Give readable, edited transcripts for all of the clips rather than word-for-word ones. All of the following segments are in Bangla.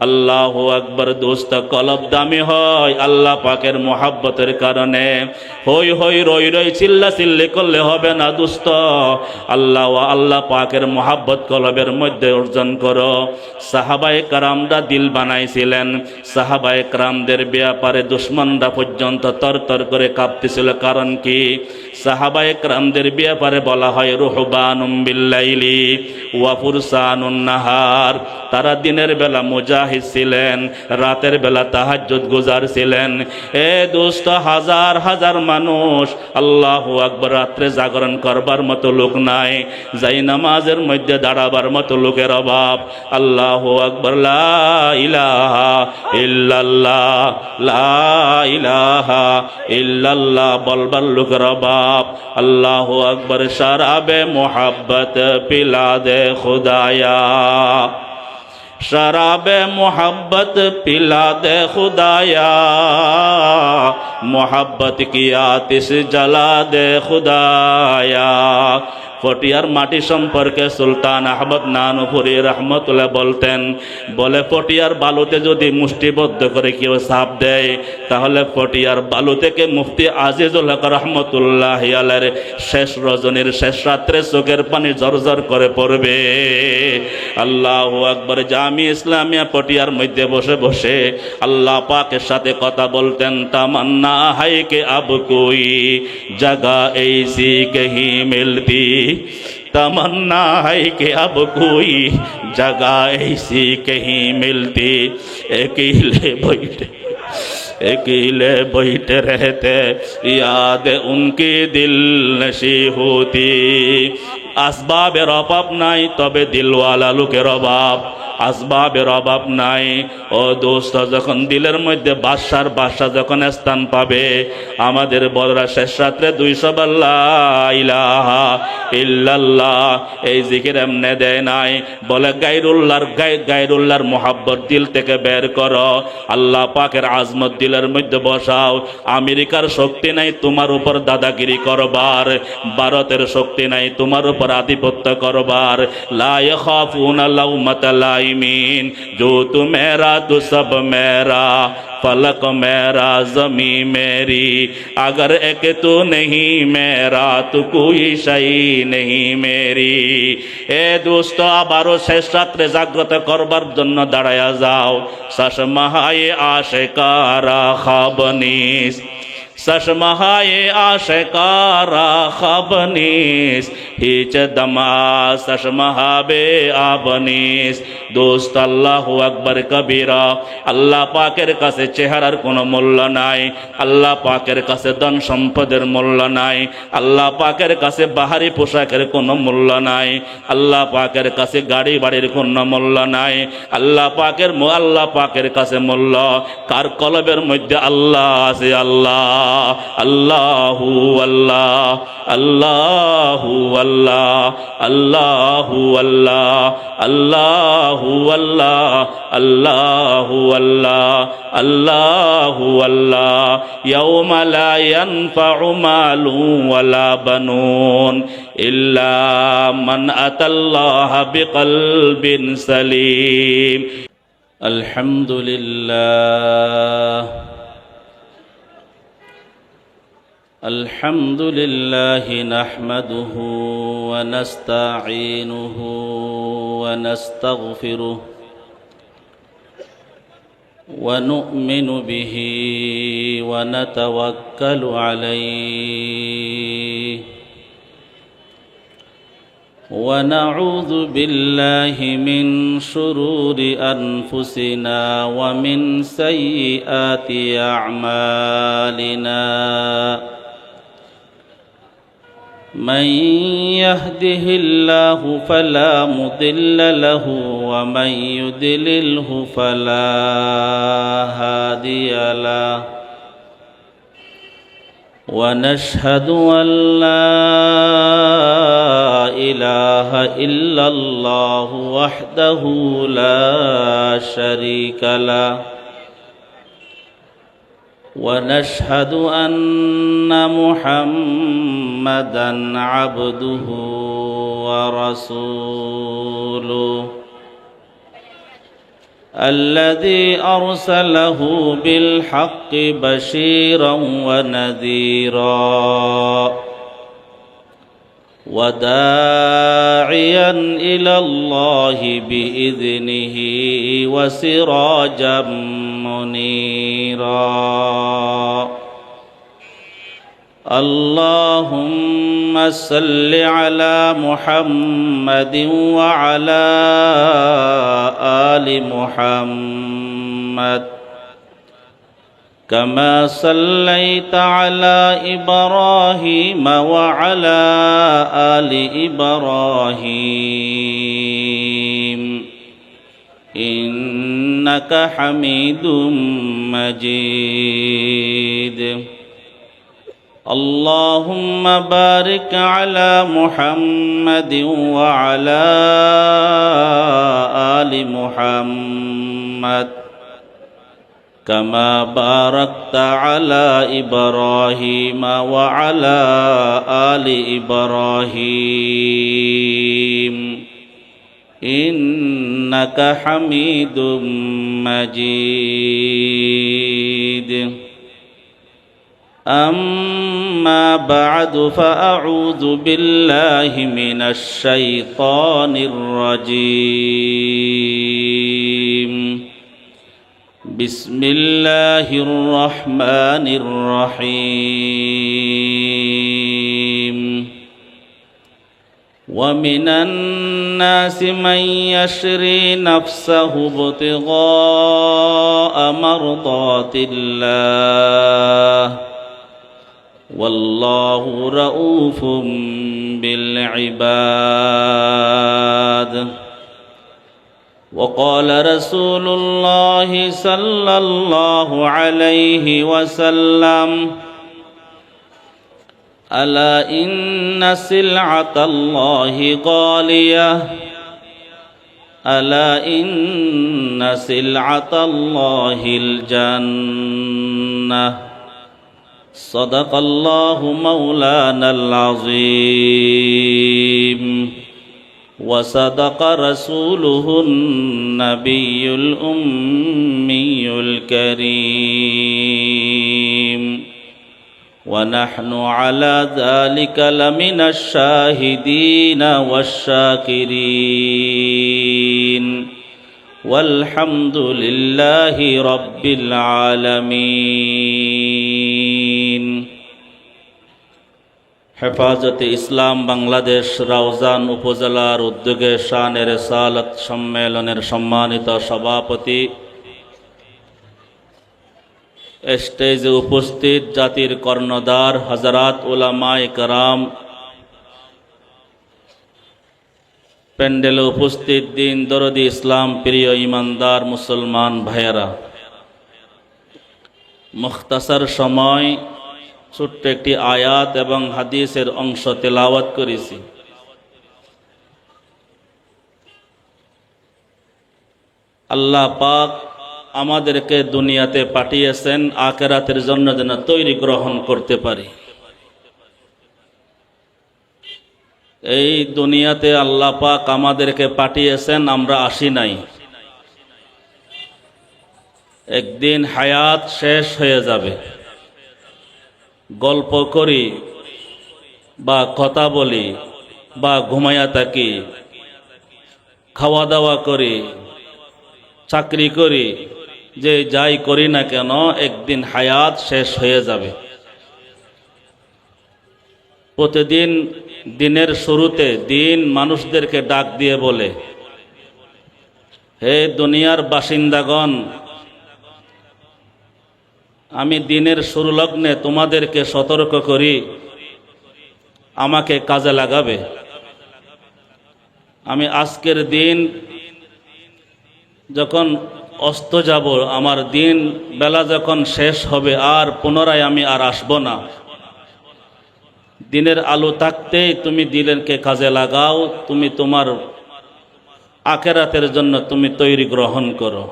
আল্লাহু আকবার। দোস্ত, কলব দামি হয় আল্লাহ পাকের মোহাব্বতের কারণে। হই হই রই রই চিল্লা চিল্লি করলে হবে না দোস্ত, আল্লাহ পাকের মোহাব্বত কলবের মধ্যে অর্জন করো। সাহাবায়ে কেরামরা দিল বানাইছিলেন, সাহাবায়ে কেরামদের ব্যাপারে দুশমনরা পর্যন্ত তরতর করে কাঁপতেছিল। কারণ কি? সাহাবায়ে কেরামদের ব্যাপারে বলা হয় রুহবানুম বিল্লাইলি ওয়া ফুরসানুন নাহার। তারা দিনের বেলা মুজাহিদ ছিলেন, রাতের বেলা তাহাজ্জুদ গুজার ছিলেন। এ দোস্ত, হাজার হাজার মানুষ আল্লাহু আকবার রাত্রে জাগরণ করবার মতো লোক নাই, যাই নামাজের মধ্যে দাঁড়াবার মতো লোকের অভাব। আল্লাহু আকবার, লা ইলাহা ইল্লাল্লাহ, লা ইলাহা ইল্লাল্লাহ বলবার লোকের অভাব। আল্লাহু আকবার। শরাবে মোহাব্বত পিলা দে খুদায়া, शराबे मोहब्बत पिला दे खुदाया, मोहब्बत की आतिश जला दे खुदाया। পটিয়ার মাটি সম্পর্কে সুলতান আহমদ নানুপুরি রহমতুল্লাহ বলতেন, বলে পটিয়ার বালুতে যদি মুষ্টিবদ্ধ করে কেউ সাপ দেয়, তাহলে পটিয়ার বালু থেকে মুফতি আজিজুল হক রহমতুল্লাহ আলাইহির শেষ রজনীর শেষ রাত্রে চোখের পানি জরজর করে পড়বে। আল্লাহু আকবার। জামি ইসলামিয়া পটিয়ার মধ্যে বসে বসে আল্লাহ পাকের সাথে কথা বলতেন। তামান্না হাই কে আব কোই জগহ ऐसी कहीं मिलती, तमन्ना है कि अब कोई जगह ऐसी कहीं मिलती, अकेले बैठे रहते याद उनकी दिल नशी होती। আসবাবের অভাব নাই, তবে দিলওয়ালা লোকের অভাব। আসবাবের অভাব নাই। ও দোস্ত, যখন দিলের মধ্যে বাদশা যখন স্থান পাবে, আমাদের বড়রা শেষ রাত্রে 200 বার লা ইলাহা ইল্লাল্লাহ এই জিকির এমনে দেয় নাই, বলে গায়রুল্লাহর মোহাব্বত দিল থেকে বের করো, আল্লাহ পাকের আজমত দিলের মধ্যে বসাও। আমেরিকার শক্তি নাই তোমার উপর দাদাগিরি করবার, ভারতের শক্তি নাই তোমার উপর আধিপত্য করবার। লা ইয়াখাফুনা লাউমাতা লাইমিন, जो तू मेरा तो सब मेरा, फलक मेरा जमी मेरी, अगर एक तो नहीं मेरा तो कोई शई नहीं मेरी। এ দোস্ত, আবারও শেষ রাত্রে জাগ্রত করবার জন্য দাঁড়ায়া যাও। সশমাহায়ে আশিকারা খাবনিস, सशमहाये आशिकारा खबनीस, हिच दमा सशमहाबे आबनीस। दोस्त, আল্লাহু আকবার কবীরা। আল্লাহ পাকের কাছে চেহারার কোনো মূল্য নাই, আল্লাহ পাকের কাছে ধন সম্পদের মূল্য নাই, আল্লাহ পাকের কাছে বাহারি পোশাকের কোনো মূল্য নাই, আল্লাহ পাকের কাছে গাড়ি বাড়ির কোনো মূল্য নাই। আল্লাহ পাকের কাছে মূল্য কার কলবের মধ্যে আল্লাহ আছে। আল্লাহ আল্লাহু আল্লাহ, আল্লাহু আল্লাহ, আল্লাহু আল্লাহ, আল্লাহু আল্লাহ, আল্লাহু আল্লাহ, আল্লাহু আল্লাহ। ইয়াউমা লা ইয়ানফাউ মালুন ওয়ালা বানুন ইল্লা মান আতাল্লাহা বিকলবিন সালিম। আলহামদুলিল্লাহ, الحمد لله نحمده ونستعينه ونستغفره ونؤمن به ونتوكل عليه ونعوذ بالله من شرور أنفسنا ومن سيئات أعمالنا، من يهده الله فلا مضل له ومن يضلله فلا هادي له، ونشهد أن لا إله إلا الله وحده لا شريك له، ونشهد أن محمدًا عبده ورسوله الذي أرسله بالحق بشيرا ونذيرا وداعيا إلى الله بإذنه وسراجا منيرا اللهم صل على محمد وعلى آل محمد كما صليت على إبراهيم وعلى آل إبراهيم إنك حميد مجيد اللهم بارك على محمد وعلى آل محمد كما باركت على إبراهيم وعلى آل إبراهيم إنك حميد مجيد أما بعد فأعوذ بالله من الشيطان الرجيم بسم الله الرحمن الرحيم ومن الناس من يشري نفسه ابتغاء مرضات الله والله رؤوف بالعباد وقال رسول الله صلى الله عليه وسلم ألا إن سلعة الله غالية ألا إن سلعة الله الجنة صدق الله مولانا العظيم وصدق رسوله النبي الأمي الكريم ونحن على ذلك لمن الشاهدين والشاكرين والحمد لله رب العالمين হেফাজতে ইসলাম বাংলাদেশ রাউজান উপজেলার উদ্যোগে শানে রিসালাত সম্মেলনের সম্মানিত সভাপতি, স্টেজে উপস্থিত জাতির কর্ণধার হযরত উলামায়ে কেরাম, প্যান্ডেলে উপস্থিত দিন দরদি ইসলাম প্রিয় ইমানদার মুসলমান ভাইয়েরা, মুখতাসার সময় ছোট্ট একটি আয়াত এবং হাদিসের অংশ তেলাওয়াত করেছি। আল্লাহ পাক আমাদেরকে দুনিয়াতে পাঠিয়েছেন আখিরাতের জন্য যেন তৈরি গ্রহণ করতে পারি। এই দুনিয়াতে আল্লাহ পাক আমাদেরকে পাঠিয়েছেন, আমরা আসি নাই। একদিন হায়াত শেষ হয়ে যাবে। গল্প করি বা কথা বলি বা ঘুমাইয়া থাকি, খাওয়া দাওয়া করি, চাকরি করি, যে যাই করি না কেন একদিন হায়াত শেষ হয়ে যাবে। প্রতিদিন দিনের শুরুতে দিন মানুষদেরকে ডাক দিয়ে বলে, হে দুনিয়ার বাসিন্দাগণ, আমি দিনের শুরু লগ্নে তোমাদেরকে সতর্ক করি, আমাকে কাজে লাগাবে। আমি আজকের দিন যখন অস্ত যাব, আমার দিন বেলা যখন শেষ হবে, আর পুনরায় আমি আর আসব না। দিনের আলো থাকতেই তুমি দিনকে কাজে লাগাও, তুমি তোমার আখিরাতের জন্য তুমি তৈরি গ্রহণ করো।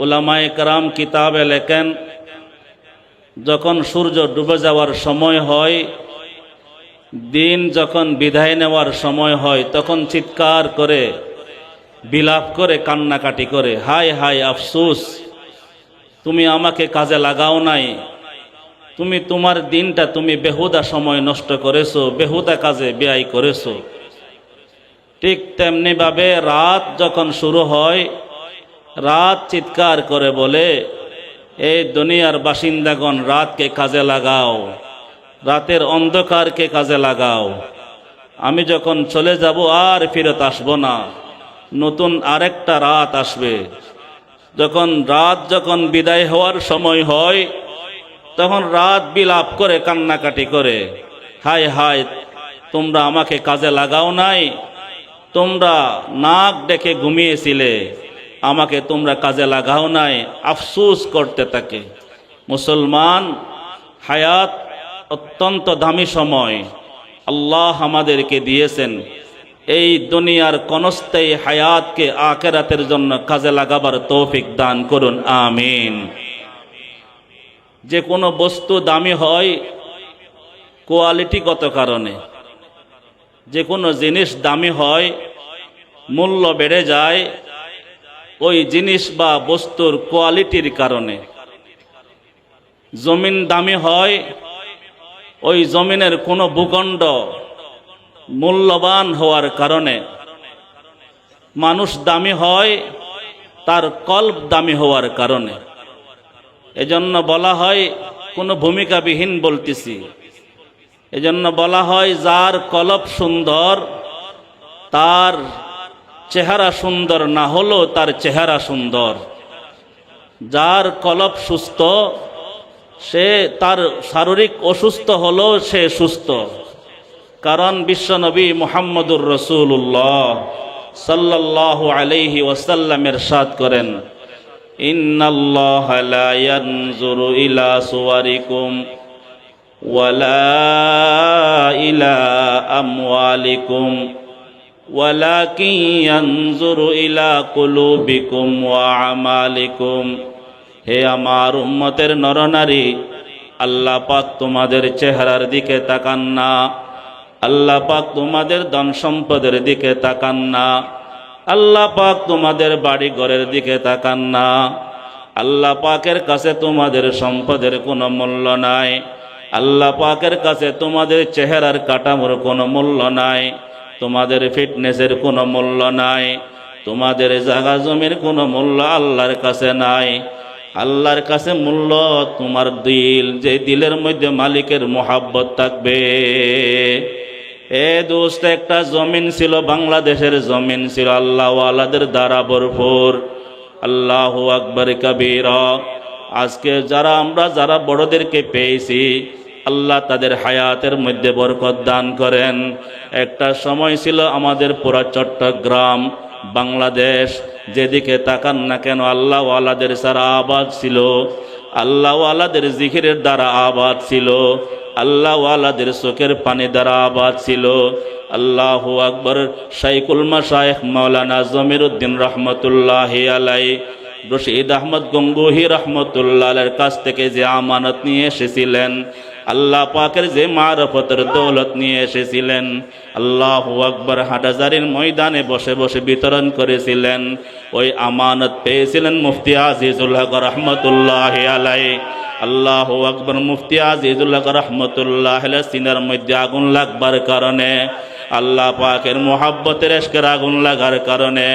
উলামায়ে কেরাম কিতাবে লেখেন, যখন সূর্য ডুবে যাওয়ার সময় হয়, দিন যখন বিদায় নেওয়ার সময় হয়, তখন চিৎকার করে বিলাপ করে কান্নাকাটি করে, হায় হায় আফসোস, তুমি আমাকে কাজে লাগাও নাই, তুমি তোমার দিনটা তুমি বেহুদা সময় নষ্ট করেছো, বেহুদা কাজে ব্যয় করেছো। ঠিক তেমনিভাবে রাত যখন শুরু হয়, রাত চিৎকার করে বলে, এই দুনিয়ার বাসিন্দাগণ রাতকে কাজে লাগাও, রাতের অন্ধকারকে কাজে লাগাও, আমি যখন চলে যাব আর ফিরত আসব না, নতুন আরেকটা রাত আসবে। যখন বিদায় হওয়ার সময় হয়, তখন রাত বিলাপ করে কান্নাকাটি করে, হায় হায়, তোমরা আমাকে কাজে লাগাও নাই, তোমরা নাক ডেকে ঘুমিয়েছিলে, আমাকে তোমরা কাজে লাগাও নাই, আফসোস করতে থাকে। মুসলমান, হায়াত অত্যন্ত দামি সময় আল্লাহ আমাদেরকে দিয়েছেন। এই দুনিয়ার কনস্থায়ী হায়াতকে আখিরাতের জন্য কাজে লাগাবার তৌফিক দান করুন, আমিন। যে কোনো বস্তু দামি হয় কোয়ালিটিগত কারণে, যে কোনো জিনিস দামি হয়, মূল্য বেড়ে যায় ওই জিনিস বা বস্তুর কোয়ালিটির কারণে। জমিন দামি হয়, ওই জমিনের কোনো ভূখণ্ড মূল্যবান হওয়ার কারণে। মানুষ দামি হয় তার কল্ব দামি হওয়ার কারণে। এজন্য বলা হয়, কোনো ভূমিকাবিহীন বলতেছি, এজন্য বলা হয় যার কলব সুন্দর তার চেহারা সুন্দর না হলেও তার চেহারা সুন্দর। যার কলব সুস্থ সে তার শারীরিক অসুস্থ হলেও সে সুস্থ। কারণ বিশ্বনবী মুহাম্মদুর রাসূলুল্লাহ সাল্লাল্লাহু আলাইহি ওয়াসাল্লাম ইরশাদ করেন, ইন্নাল্লাহা লা ইয়ানজুরু ইলা সুওয়ারিকুম ওয়ালা ইলা আমওয়ালিকুম ওয়ালাকিন ইয়ানজুরু ইলা কুলুবিকুম ওয়া আমালিকুম। হে আমার উম্মতের নরনারী, আল্লাহ পাক তোমাদের চেহারার দিকে তাকান না, আল্লাহ পাক তোমাদের ধন সম্পদের দিকে তাকান না, আল্লাহ পাক তোমাদের বাড়ি ঘরের দিকে তাকান না। আল্লাহ পাকের কাছে তোমাদের সম্পদের কোনো মূল্য নাই, আল্লাহ পাকের কাছে তোমাদের চেহারার কাঠামোর কোনো মূল্য নাই, তোমাদের ফিটনেসের কোনো মূল্য নাই, তোমাদের জায়গা জমির কোনো মূল্য আল্লাহর কাছে নাই। আল্লাহর কাছে মূল্য তোমার দিল, যে দিলের মধ্যে মালিকের মোহাব্বত থাকবে। এ দোস্ত, একটা জমিন ছিল, বাংলাদেশের জমিন ছিল আল্লাহওয়ালাদের দ্বারা ভরপুর। আল্লাহু আকবার কবীরা। আজকে যারা বড়দেরকে পেয়েছি, আল্লাহ তাদের হায়াতের মধ্যে বরকত দান করেন। একটা সময় ছিল আমাদের পুরা চট্টগ্রাম, বাংলাদেশ, যেদিকে তাকান না কেন আল্লাহওয়ালাদের সারা আবাদ ছিল, আল্লাহওয়ালাদের জিকিরের দ্বারা আবাদ ছিল, আল্লাহওয়ালাদের চোখের পানি দ্বারা আবাদ ছিল। আল্লাহু আকবার। শাইখুল মাশায়েখ মাওলানা জমিরউদ্দিন রহমতুল্লাহি আলাইহি, রশিদ আহমদ গঙ্গোহী রহমতুল্লাহ আলাইহির কাছ থেকে যে আমানত নিয়ে এসেছিলেন, আল্লাহ পাকের যে মারফতের দৌলত নিয়ে এসেছিলেন, আল্লাহু আকবার, হাটহাজারীর ময়দানে বসে বসে বিতরণ করেছিলেন। ওই আমানত পেয়েছিলেন মুফতি আজিজুল হক রহমতুল্লাহি আলাইহি। আল্লাহু আকবার। মুফতি আজিজুল হক রহমতুল্লাহ আলাইহি সিনার মধ্যে আগুন লাগবার কারণে, আল্লাহ পাকের মোহাব্বতের এশকের আগুন লাগার কারণে,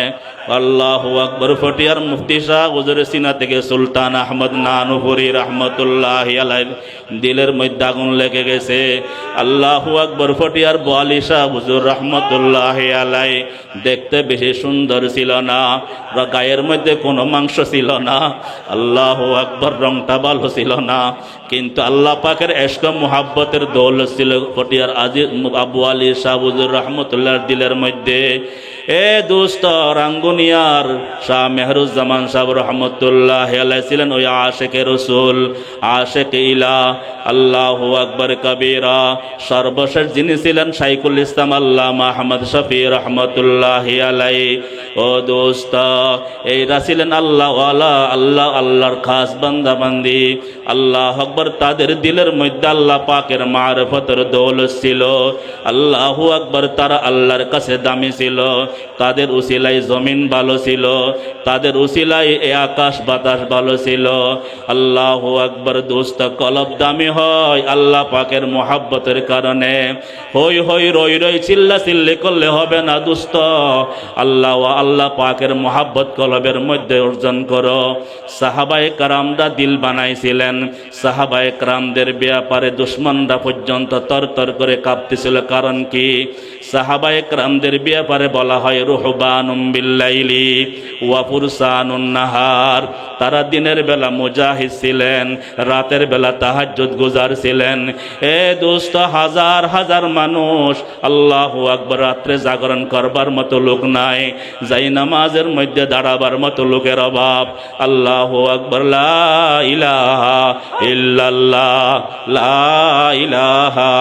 আল্লাহু আকবার, ফটিয়ার মুফতি শাহ হুজুর সিনা থেকে সুলতান আহমদ নানুপুরি রহমতুল্লাহি আলাইহি দিলের মধ্যে আগুন লেগে গেছে। আল্লাহু আকবার। ফটিয়ার বোয়ালি শাহ হুজুর রহমতুল্লাহি আলাইহি দেখতে বেশি সুন্দর ছিল না, গায়ের মধ্যে কোনো মাংস ছিল না, আল্লাহু আকবার, রংটা ভালো ছিল না, কিন্তু আল্লাহ পাকের এশক মোহাব্বতের দৌলত ছিল ফটিয়ার আজিজ আবু আলী শাহ হুজুর রহমতুল্লাহর দিলের মধ্যে। এ দোস্ত, রাঙ্গুনিয়ার শাহ মেহরুজ্জামান সাহেব রহমতুল্লাহ আলাইহি ছিলেন ওই আশেকে রসুল, আশেকে ইলা। আল্লাহু আকবার কবীরা। সর্বশেষ যিনি ছিলেন শাইখুল ইসলাম আল্লামা আহমদ শফি রহমতুল্লাহি আলাইহি। ও দোস্ত, এইরা ছিলেন আল্লাহওয়ালা, আল্লাহর খাস বান্দা বান্দি। আল্লাহ আকবার, তাদের দিলের মধ্যে আল্লাহ পাকের মারফতের দৌলত ছিল। আল্লাহু আকবার, তারা আল্লাহর কাছে দামি ছিল। তাদের উসিলায় জমিন ভালো ছিল, তাদের উসিলায় এ আকাশ বাতাস ভালো ছিল। আল্লাহু আকবার, দোস্ত কলব দামি হয় আল্লাহ পাকের মোহাব্বতের কারণে। হই হই রই রই চিল্লা চিল্লি করলে হবে না দোস্ত, আল্লাহ পাকের মোহাব্বত কলবের মধ্যে অর্জন করো। সাহাবায়ে কারামরা দিল বানাইছিলেন, সাহাবায়ে কারামদের ব্যাপারে দুশমনরা পর্যন্ত তরতর করে কাঁপতেছিল। কারণ কি? সাহাবায়ে কারামদের ব্যাপারে বলা হয় রুহবানুম বিল্লাইলি ওয়া ফুরসানুন নাহার। তারা দিনের বেলা মুজাহিদ ছিলেন, রাতের বেলা তাহাজ্জুদ গুজার ছিলেন। এ দোস্ত, হাজার হাজার মানুষ আল্লাহু আকবার রাত্রে জাগরণ করবার মতো লোক নাই, যাই নামাজের মধ্যে দাঁড়াবার মতো লোকের অভাব। আল্লাহু আকবার, লা ইলাহা ইল্লাল্লাহ, লা ইলাহা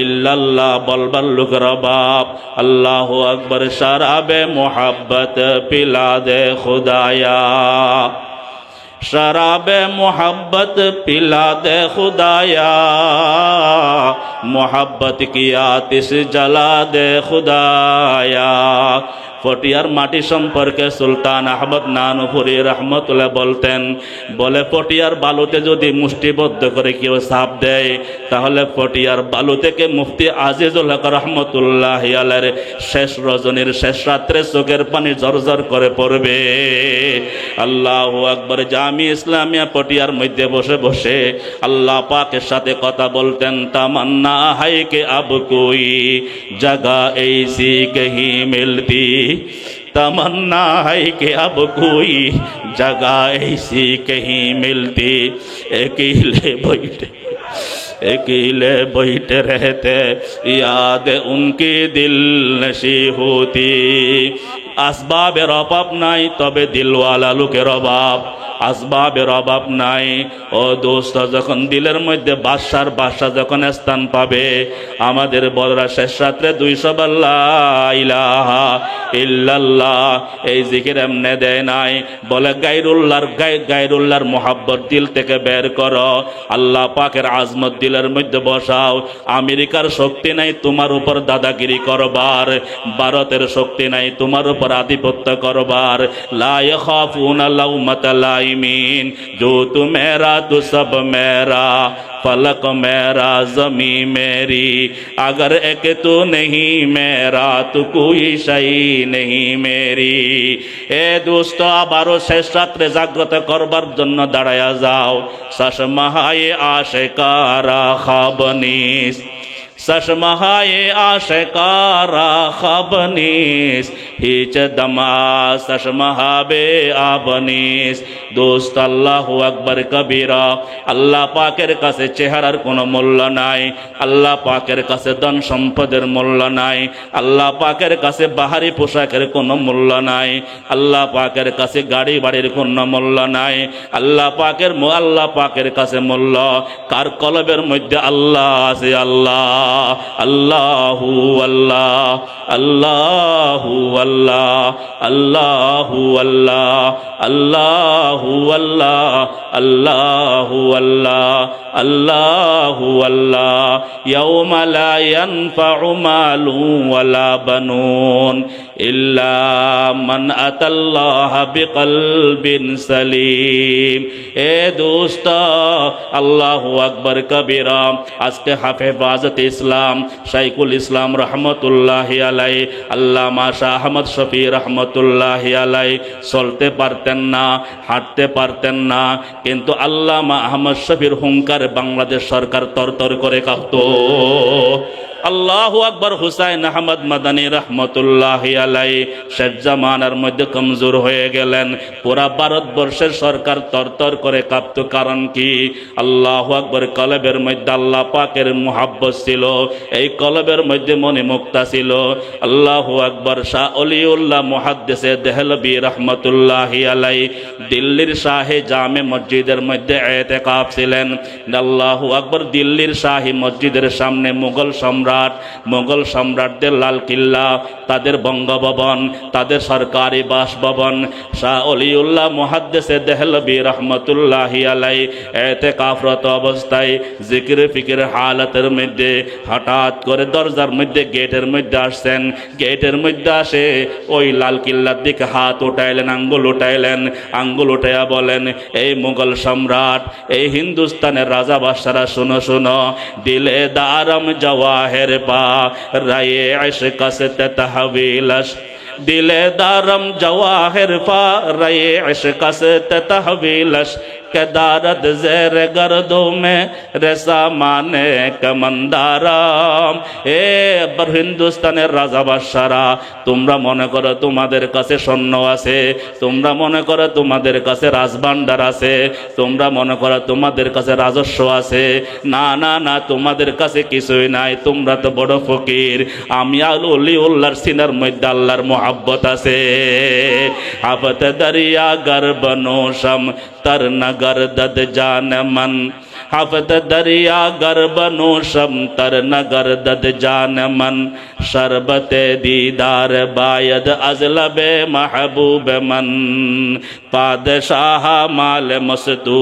ইল্লাল্লাহ বলবার লোকের অভাব। আল্লাহু আকবার, শরাবে মোহাব্বত পিলা দে খুদায়া, शराबे मोहब्बत पिला दे खुदाया, मोहब्बत की आतिश जला दे खुदाया। পটিয়ার মাটি সম্পর্কে সুলতান আহমদ নানুপুরি রহমতুল্লাহ বলতেন, বলে পটিয়ার বালুতে যদি মুষ্টিবদ্ধ করে কেউ সাপ দেয়, তাহলে পটিয়ার বালু থেকে মুফতি আজিজুল হক রহমতুল্লাহ আলাইহির শেষ রজনীর শেষ রাত্রে চোখের পানি জর্জর করে পড়বে। আল্লাহু আকবার। জামি ইসলামিয়া পটিয়ার মধ্যে বসে বসে আল্লাহ পাকের সাথে কথা বলতেন। তামান্না হাই কে আব কোই জগহ ऐसी कहीं मिलती, तमन्ना है कि अब कोई जगह ऐसी कहीं मिलती। अकेले बैठे रहते याद उनकी दिल नशी होती। আসবাবের অভাব নাই, তবে দিলওয়ালা লোকের অভাব। আসবাবের অভাব নাই। ও দোস্ত, যখন দিলের মধ্যে বাদশা যখন স্থান পাবে, আমাদের বড়রা শেষ রাত্রে 200 বার লা ইলাহা ইল্লাল্লাহ এই জিকির এমনে দেয় নাই, বলে গায়রুল্লাহর মোহাব্বত দিল থেকে বের করো, আল্লাহ পাকের আজমত দিলের মধ্যে বসাও। আমেরিকার শক্তি নাই তোমার উপর দাদাগিরি করবার, ভারতের শক্তি নাই তোমার উপর আধিপত্য করবার। লা ইয়াখাফুনা লাউমাতা লাইমিন, जो तू मेरा तो सब मेरा, फलक मेरा जमी मेरी, अगर एक तो नहीं मेरा तो कोई शई नहीं मेरी। এ দোস্ত, আবারও শেষ রাত্রে জাগ্রত করবার জন্য দাঁড়ায়া যাও। সশমাহায়ে আশিকারা খাবনিস, सशमहाए आशिकारा खाबनीस, हिच दमा सशमहाबे आबनीस। दोस्त, আল্লাহু আকবার কবীরা। আল্লাহ পাকের কাছে চেহারার কোনো মূল্য নাই, আল্লাহ পাকের কাছে ধন সম্পদের মূল্য নাই, আল্লাহ পাকের কাছে বাহারি পোশাকের কোনো মূল্য নাই, আল্লাহ পাকের কাছে গাড়ি বাড়ির কোনো মূল্য নাই। আল্লাহ পাকের কাছে মূল্য কার কলবের মধ্যে আল্লাহ আছে। আল্লাহ আল্লাহু আল্লাহ, আল্লাহু আল্লাহ, আল্লাহু আল্লাহ, আল্লাহু আল্লাহ, আল্লাহু আল্লাহ, আল্লাহু আল্লাহ। ইয়াউমা লা ইয়ানফাউ মালুন ওয়ালা বানুন ইল্লা মান আতাল্লাহা বিকলবিন সালিম। এ দোস্ত, আল্লাহু আকবার কবীরা। আজকে হাফেজ ইসলাম শাইখুল ইসলাম রহমতুল্লাহি আলাইহি, আল্লামা শাহ আহমদ শফি রহমতুল্লাহি আলাইহি চলতে পারতেন না, হাঁটতে পারতেন না, কিন্তু আল্লামা আহমদ শফির হুঙ্কার বাংলাদেশ সরকার তরতর করে কাঁপতো। আল্লাহু আকবার। হুসাইন আহমদ মাদানী রহমতুল্লাহি আলাইহি শেষ জামানার মধ্যে কমজোর হয়ে গেলেন, পুরা ভারতবর্ষের সরকার তরতর করে কাঁপত। কারণ কি? আল্লাহু আকবার। কলবের মধ্যে আল্লাহ পাকের মুহাব্বত ছিল, এই কলবের মধ্যে মনে মুক্তা ছিল। আল্লাহু আকবার। শাহ অলিউল্লাহ মুহাদ্দিসে দেহলভী রহমতুল্লাহি আলাইহি দিল্লির শাহে জামে মসজিদের মধ্যে ইতিকাফ ছিলেন। আল্লাহু আকবার। দিল্লির শাহী মসজিদের সামনে মুঘল সম্রাট সম্রাটদের লাল কিল্লা, তাদের বঙ্গভবন, তাদের সরকারি বাসভবন। শাহ অলিউল্লাহ মুহাদ্দিসে দেহলভী রহমতুল্লাহি আলাই ইতিকাফরত অবস্থায় জিকির ফিকির হালাতের মধ্যে হঠাৎ করে দরজার মধ্যে গেটের মধ্যে আসছেন। গেটের মধ্যে আসে ওই লাল কিল্লার দিকে হাত উঠাইলেন, আঙ্গুল উঠাইলেন, আঙ্গুল উঠাইয়া বলেন, এই মুঘল সম্রাট, এই হিন্দুস্তানের রাজা বাদশারা শুনো শুনো, দিলে দারম জওয়াহের পা রায়ে ইশক সে তহবিলশ, দিলে দারম জওয়াহের পা রায়ে ইশক সে তহবিলশ, কেদারত জের গর্দো মে রেসা মানে কমন্দারাম। এ হিন্দুস্তানের রাজা বাদশারা, তোমরা মনে করো তোমাদের কাছে সৈন্য আছে, তোমরা মনে করো তোমাদের কাছে রাজভাণ্ডার আছে, তোমরা মনে করো তোমাদের কাছে রাজস্ব আছে। না না না, তোমাদের কাছে কিছুই নাই, তোমরা তো বড় ফকির। আমি অলিউল্লাহর সিনার মধ্যে আল্লাহর মোহাব্বত আছে। আবত দরিয়া গর্বনোশম तर नगर दद जान मन, हफत दरिया गर्भ नोशम तर नगर दद जान मन, शरबत दीदार बायद अजलबे महबूब मन, पादशाह माल मस्तू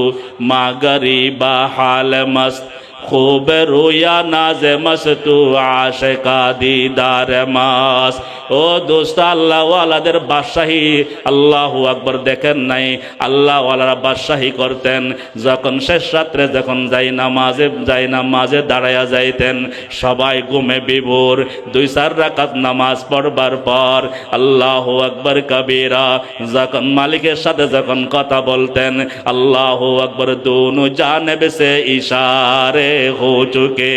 मा गरीबा हाल मस्त, खूब रोया नाज मस्तू आशिका दीदार मास। ও দোস্ত, আল্লাহওয়ালাদের বাদশাহী, আল্লাহু আকবার, দেখেন নাই আল্লাহ ওয়ালারা বাদশাহী করতেন যখন শেষ রাত্রে যখন যাই নামাজে দাঁড়াইয়া যাইতেন, সবাই ঘুমে বিভোর। 2-4 রাকাত নামাজ পড়বার পর আল্লাহু আকবার কবীরা যখন মালিকের সাথে যখন কথা বলতেন, আল্লাহু আকবার, দোনো জানিব সে ইশারে हो चुके,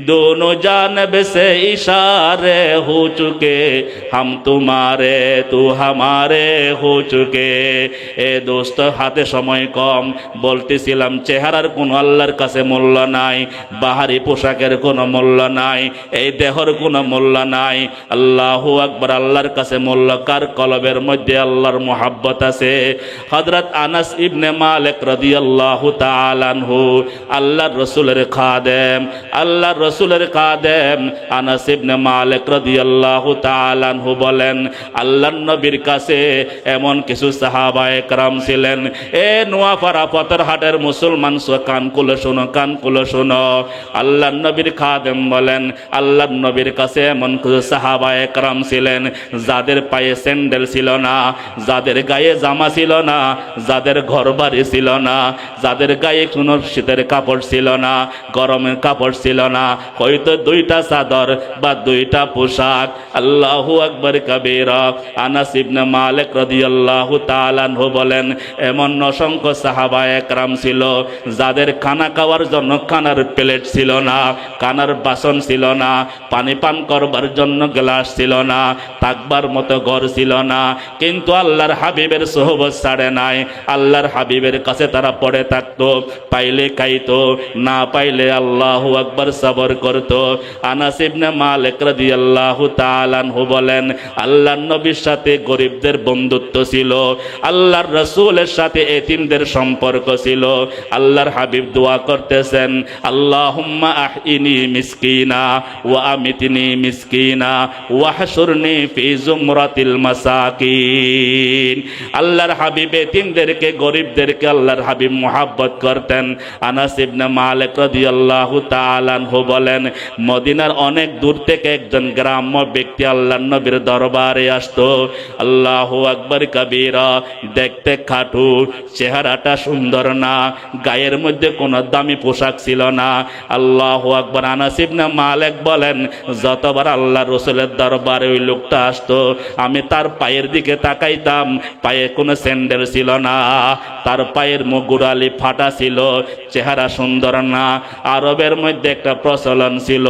दोनों जानब से इशारे हो चुके, हम तुम्हारे तू हमारे हो चुके। এ দোস্ত, হাতে সময় কম, বলতেছিলাম চেহারার কোনো আল্লাহর কাছে মূল্য নাই, বাহারি পোশাকের কোনো মূল্য নাই, এই দেহর কোনো মূল্য নাই। আল্লাহু আকবার, আল্লাহর কাছে মূল্য কার? কলবের মধ্যে আল্লাহর মোহাব্বত আছে। হযরত আনাস ইবনে মালিক রাদিয়াল্লাহু তাআলা আনহু, আল্লাহর রাসূলের খাদেম, আল্লাহর রাসূলের কাদেম আনাস ইবনে মালিক রাদিয়াল্লাহু তাআলা আনহু বলেন, আল্লাহর নবীর কাছে এমন কিছু সাহাবায়ে কেরাম ছিলেন। এ নোয়াপাড়া পতরহাটের মুসলমান, কান খুলে শোনো, কান খুলে শোনো। আল্লাহর নবীর খাদেম বলেন, আল্লাহর নবীর কাছে এমন কিছু সাহাবায়ে কেরাম ছিলেন যাদের পায়ে স্যান্ডেল ছিল না, যাদের গায়ে জামা ছিল না, যাদের ঘরবাড়ি ছিল না, যাদের গায়ে কোনো শীতের কাপড় ছিল না, গরমের কাপড় ছিল না, হয়তো 2টা চাদর বা 2টা পোশাক। আল্লাহু আকবার কবীরা। আনাস ইবনে মালিক রাদিয়াল্লাহু তাআলা আনহু বলেন, এমন অসংখ্য সাহাবায়ে কেরাম ছিল যাদের খানা খাওয়ার জন্য খানার প্লেট ছিল না, খানার বাসন ছিল না, পানি পান করবার জন্য গ্লাস ছিল না, থাকবার মতো ঘর ছিল না, কিন্তু আল্লাহর হাবিবের সোহবত ছাড়ে নাই। আল্লাহর হাবিবের কাছে তারা পড়ে থাকতো, পাইলে খাইতো, না পাইলে আল্লাহু আকবার সবর করতো। আনাস ইবনে মালিক রাদিয়াল্লাহু তাআলা আনহু বলেন, আল্লাহর নবীর সাথে গরিবদের বন্ধুত্ব ছিল, আল্লাহর রাসূলের সাথে এতিমদের সম্পর্ক ছিল। আল্লাহর হাবিব দোয়া করতেছেন, আল্লাহুম্মা আহইনি মিসকিনা ওয়া আমিতনি মিসকিনা ওয়া হাশুরনি ফি জুমরাতিল মাসাকিন। আল্লাহর হাবিব এতিমদেরকে, গরিবদেরকে আল্লাহর হাবিব মুহাব্বত করতেন। আনাস ইবনে মালিক রাদিয়াল্লাহু তাআলা আনহু বলেন, মদিনার অনেক দূর থেকে একজন গ্রাম্য ব্যক্তি আল্লাহর নবীর দরবারে আসতো। আল্লাহু আকবার কবীরা। দেখতে খাটু, চেহারাটা সুন্দর না, গায়ের মধ্যে কোনো দামি পোশাক ছিল না। আল্লাহু আকবার। আনাস ইবনে মালিক বলেন, যতবার আল্লাহর রাসূলের দরবারে ওই লোকটা আসতো, আমি তার পায়ের দিকে তাকাইতাম, পায়ে কোনো স্যান্ডেল ছিল না, তার পায়ের মুগুরালি ফাটা ছিল, চেহারা সুন্দর না। আরবের মধ্যে একটা প্রচলন ছিল,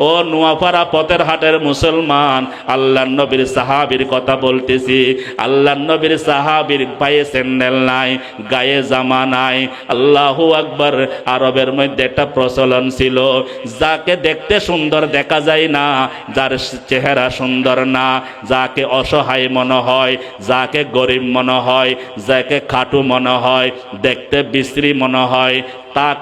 ও নোয়াপাড়া পতেরহাটের মুসলমান, আল্লাহর নবীর সাহাবীর কথা বলতেছি, আল্লাহর নবীর সাহাবীর পায়ে স্যান্ডেল নাই, গায়ে জামা নাই। আল্লাহু আকবার। আরবের মধ্যে একটা প্রচলন ছিল, যাকে দেখতে সুন্দর দেখা যায় না, যার চেহারা সুন্দর না, যাকে অসহায় মনে হয়, যাকে গরিব মনে হয়, যাকে খাটু মনে হয়, দেখতে বিশ্রী মনে হয়,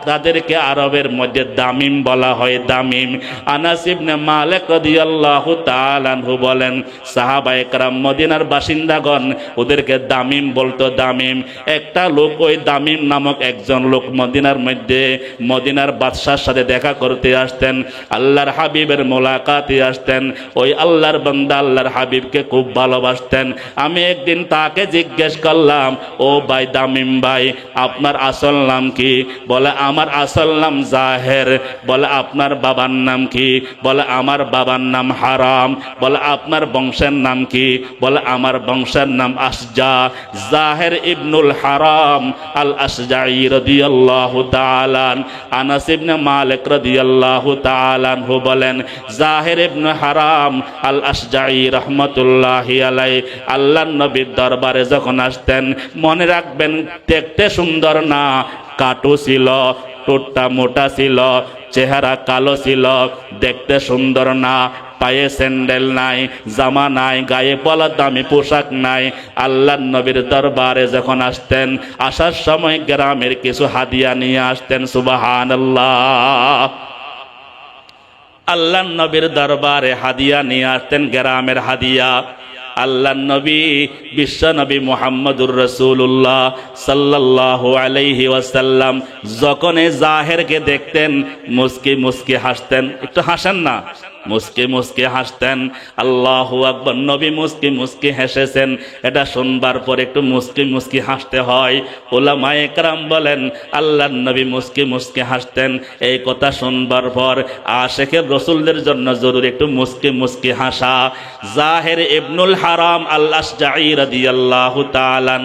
তাদেরকে আরবের মধ্যে দামিম বলা হয়, দামিম। আনাস ইবনে মালিক রাদিয়াল্লাহু তাআলা আনহু বলেন, সাহাবায়ে কেরাম মদিনার বাসিন্দাগণ ওদেরকে দামিম বলতো, দামিম। একটা লোক, ওই দামিম নামক একজন লোক মদিনার মধ্যে মদিনার বাদশার সাথে দেখা করতে আসতেন, আল্লাহর হাবিবের মোলাকাতে আসতেন। ওই আল্লাহর বান্দা আল্লাহর হাবিবকে খুব ভালোবাসতেন। আমি একদিন তাকে জিজ্ঞেস করলাম, ও ভাই দামিম ভাই, আপনার আসল নাম কি? বলে, আমার আসল নাম জাহের। বলে, আপনার বাবার নাম কি? বলে, আমার বাবার নাম হারাম। বলে, আপনার বংশের নাম কি? বলে, আমার বংশের নাম আসজা। জাহের ইবনুল হারাম আল আসজাই রাদিয়াল্লাহু তাআলা। আনাস ইবনে মালিক রাদিয়াল্লাহু তাআলা আনহু বলেন, জাহের ইবনে হারাম আল আসজাই রাহমাতুল্লাহি আলাইহি আল্লাহর নবীর দরবারে যখন আসতেন, মনে রাখবেন দেখতে সুন্দর না, কাটু ছিল, ঠোঁটটা মোটা ছিল, চেহারা কালো ছিল, দেখতে সুন্দর না, পায়ে স্যান্ডেল নাই, জামা নাই, গায়ে পলা দামি পোশাক নাই। আল্লাহর নবীর দরবারে যখন আসতেন, আসার সময় গ্রামের কিছু হাদিয়া নিয়ে আসতেন। সুবহানাল্লাহ। আল্লাহর নবীর দরবারে হাদিয়া নিয়ে আসতেন, গ্রামের হাদিয়া। আল্লাহর নবী বিশ্ব নবী মুহাম্মদুর রাসূলুল্লাহ সাল্লাল্লাহু আলাইহি ওয়াসাল্লাম যখন জাহেরকে দেখতেন, মুস্কি মুস্কি হাসতেন। একটু হাসেন না, মুস্কি মুস্কি হাসতেন। আল্লাহু আকবার। নবী মুস্কি মুস্কি হেসেছেন, এটা শুনবার পর একটু মুস্কি মুস্কি হাসতে হয়। উলামায়ে কেরাম বলেন, আল্লাহর নবী মুস্কি মুস্কি হাসতেন। এই কথা শুনবার পর আশিকের রাসূলদের জন্য জরুরি একটু মুস্কি মুস্কি হাসা। জাহের ইবনুল হারাম আল আসজাই রাদিয়াল্লাহু তাআলা